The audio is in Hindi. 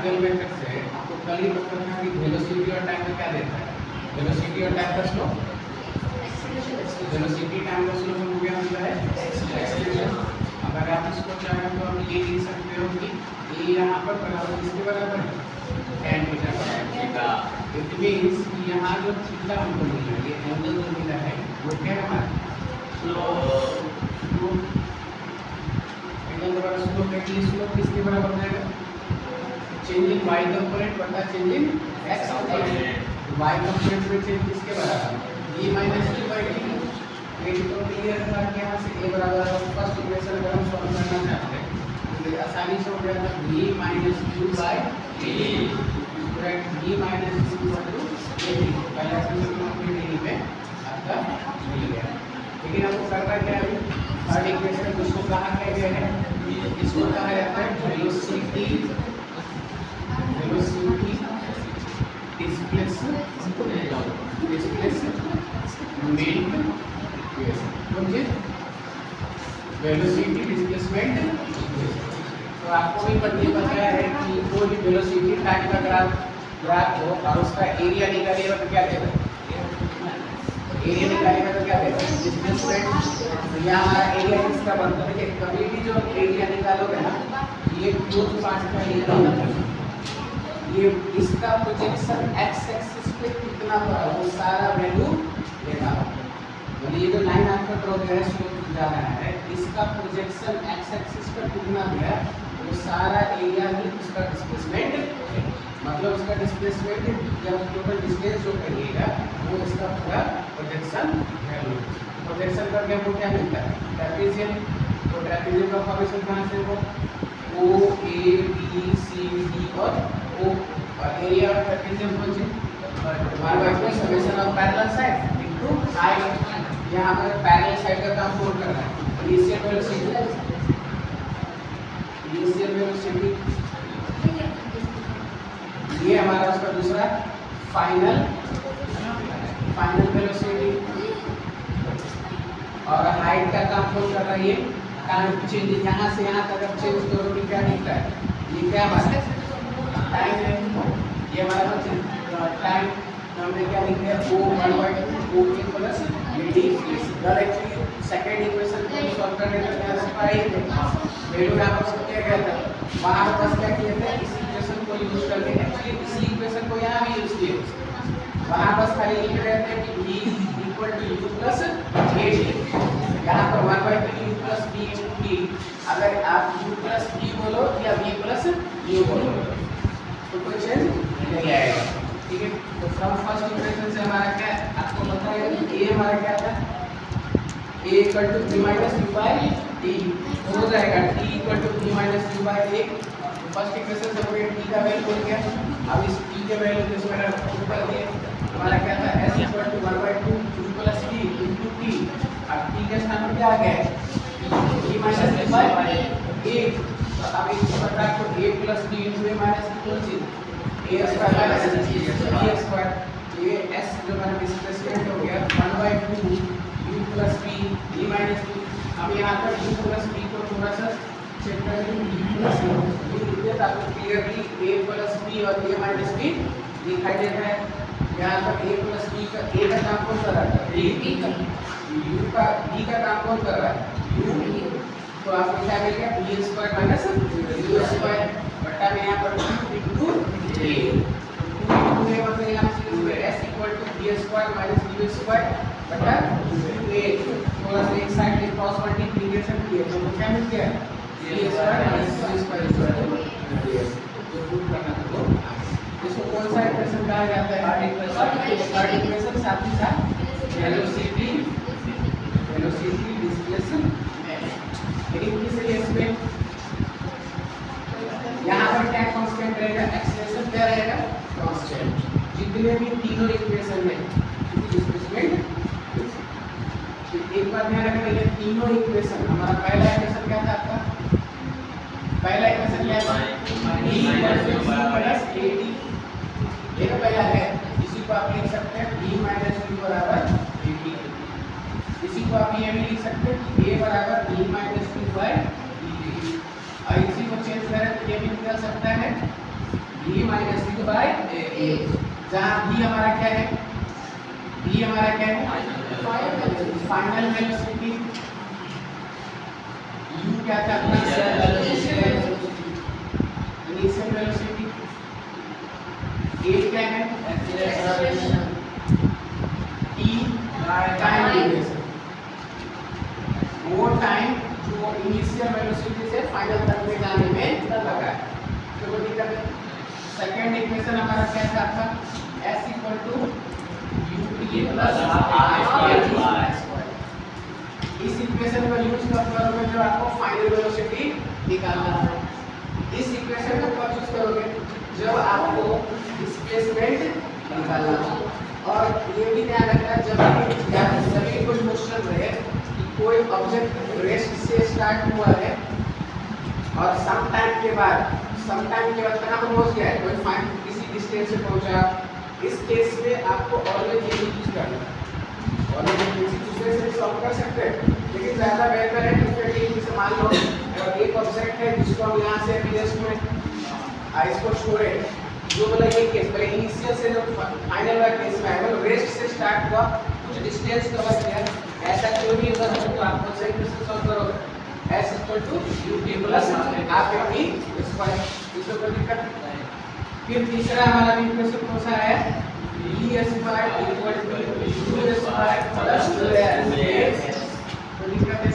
पार्टिकल मेथड से आपको कल ही पता था कि वेलोसिटी और टाइम में क्या देता है, वेलोसिटी और टाइम का स्लोप, वेलोसिटी टाइम का स्लोप हो गया मतलब है एक्सीलरेशन। अगर आप इसको चाहें तो आप ये लिख सकते हो कि ये यहाँ पर बराबर किसके बराबर है, tan थीटा बराबर। इट मींस कि यहाँ जो थीटा हमको मिला है, ये एंगल जो मिला है वो क्या है हमारा स्लोप, एंगल बराबर स्लोप है कि स्लोप किसके बराबर हो जाएगा, चेंज इन y कंपोनेंट बटा change in x component. y component में चेंज किसके बराबर e minus q by D. ये तो क्लियर था कि यहाँ से a बराबर फर्स्ट इक्वेशन अगर हम सॉल्व करना चाहते हैं तो आसानी से हो गया था e minus q by D, correct. e minus q equal to a D, पहला इक्वेशन अपने डी में आपका मिल गया। लेकिन आपको करना क्या है, थर्ड इक्वेशन इसको कहा गया है, इसको कहा जाता है वेलोसिटी वेलोसिटी डिस्प्लेसमेंट इक्वेशन। तो आपको भी पता है कि कोई भी वेलोसिटी टाइम का ग्राफ हो और उसका एरिया निकालिएगा तो क्या देगा, एरिया निकालेगा तो क्या देगा डिस्प्लेसमेंट। तो यहाँ हमारा एरिया किसका बनता है, कभी भी जो एरिया निकालोगे ना, ये क्लोज पार्ट का एरिया बनता है, ये इसका प्रोजेक्शन एक्स एक्सिस पे कितना बड़ा वो सारा वैल्यू लेना होगा। मतलब ये जो लाइन आपका ड्रॉ है स्लोप जा रहा है, इसका प्रोजेक्शन एक्स एक्सिस पर कितना गया वो सारा एरिया ही उसका डिस्प्लेसमेंट, मतलब उसका डिस्प्लेसमेंट जब टोटल डिस्टेंस जो करिएगा वो इसका पूरा प्रोजेक्शन वैल्यू। प्रोजेक्शन का क्या क्या मिलता है ट्रेपेजियम, तो ट्रेपेजियम का फॉर्मेशन कहाँ से हो, ओ ए बी सी डी और ओ, एरिया ऑफ ट्रेपेजियम हो जी 1/2 summation of parallel side into height. यहाँ पर पैरेलल साइड का काम कौन कर रहा है, इनिशियल वेलोसिटी, इनिशियल वेलोसिटी ये हमारा उसका दूसरा फाइनल वेलोसिटी, और हाइट का काम कौन कर रहा है, ये टाइम चेंज, यहाँ से यहाँ तक अब चेंज करोगे क्या दिखता है, ये क्या हमारा टाइम है, ये हमारा टाइम हमने क्या लिख दिया ओ 1/2 ओ के plus D. Directly second equation को सॉल्व करने का क्या रास्ता है, वैल्यू यहाँ पर सब क्या गया था, वहाँ पर बस क्या किया था इस इक्वेशन को यूज करके, एक्चुअली इसी इक्वेशन को यहाँ भी यूज किए, वहाँ बस खाली लिख रहे थे कि v equal to u plus a d, यहाँ पर 1/2 u plus b into t, अगर आप u प्लस b बोलो या v प्लस u बोलो तो कोई चेंज नहीं आएगा, ठीक है। तो फ्रॉम फर्स्ट इक्वेशन से हमारा क्या आपको पता है कि a हमारा क्या था, a equal to b minus u by t हो जाएगा, t equal to b minus u by a। First equation से हमने t का वैल्यू बोल दिया, अब इस t के वैल्यू को इसमें पुट कर दिए, हमारा क्या था s equal to 1/2 u plus b into t, अब t के स्थान पर क्या आ गया b minus u by a। तो अब इस बटा को a plus b into a minus equal to a square minus b square, ये s जो हमारा डिस्प्लेसमेंट हो गया 1/2 u plus b e minus b। अब यहाँ पर u प्लस b को थोड़ा सा चेक करें, u प्लस b लिखते तो आपको क्लियरली a प्लस b और a माइनस b दिखाई देता है। यहाँ पर a प्लस b का a का काम कौन कर रहा है, b का, u का b का काम कौन कर रहा है u, तो आपको क्या मिल गया b square minus u square बटा में यहाँ पर 2 इंटू a, 2 इंटू a मतलब यहाँ से s equal to b square minus u square बटा 2a, थोड़ा सा एक साइड में क्रॉस मल्टीप्लिकेशन किए तो क्या मिल गया b square minus u square equal to ds। तो प्रूव करना तो इसको कौन सा इक्वेशन कहा जाता है, थर्ड इक्वेशन, साथ ही साथ वेलोसिटी डिस्प्लेसमेंट। लेकिन किस केस में यहाँ पर क्या कांस्टेंट रहेगा, एक्सेलरेशन क्या रहेगा कांस्टेंट, जितने भी तीनों इक्वेशन में डिस्प्लेसमेंट। एक बात ध्यान रखना, ये तीनों इक्वेशन, हमारा पहला इक्वेशन क्या था आपका, पहला इक्वेशन क्या था e प्लस a d, ये तो पहला है, इसी को आप लिख सकते हैं b माइनस u बराबर a d, इसी को आप ये भी लिख सकते हैं कि a बराबर b minus u by d, और इसी को चेंज करें तो ये भी निकल सकता है v माइनस डी बाय ए, जहाँ v हमारा क्या है, v हमारा क्या है फाइनल वेलोसिटी, u क्या था अपना इनिशियल वेलोसिटी, a क्या है एक्सीलरेशन, t टाइम ड्यूरेशन, वो टाइम जो इनिशियल वेलोसिटी से फाइनल तक में जाने में लगा है। तो वो दिक्कत है। सेकंड इक्वेशन हमारा क्या था आपका s equal to ut plus r square. इस इक्वेशन का यूज कब करोगे जब आपको फाइनल वेलोसिटी निकालना है। इस इक्वेशन को कब यूज करोगे जब आपको डिस्प्लेसमेंट निकालना हो। और ये भी ध्यान रखना जब सभी कोई क्वेश्चन रहे कि कोई ऑब्जेक्ट रेस्ट से स्टार्ट हुआ है और सम टाइम के बाद कहाँ पर पहुंच गया है, कोई फाइन किसी डिस्टेंस से पहुंचा, इस केस में आपको ऑलवेज ये यूज करना है। और ये किसी दूसरे से सॉल्व कर सकते हैं, लेकिन ज़्यादा बेहतर है क्योंकि जैसे मान लो एक ऑब्जेक्ट है जिसको हम यहाँ से रेस्ट में इसको छोड़े, जो बोला ये केस पहले इनिशियल से जो फाइनल वाला केस में है वो रेस्ट से स्टार्ट हुआ, कुछ डिस्टेंस कवर किया, ऐसा क्यों नहीं होगा तो आप सही से सॉल्व करोगे s equal to ut plus आपके भी स्क्वायर, इसमें कोई दिक्कत नहीं। फिर तीसरा हमारा भी इक्वेशन कौन सा है v square equal to u square plus 2s, तो दिक्कत है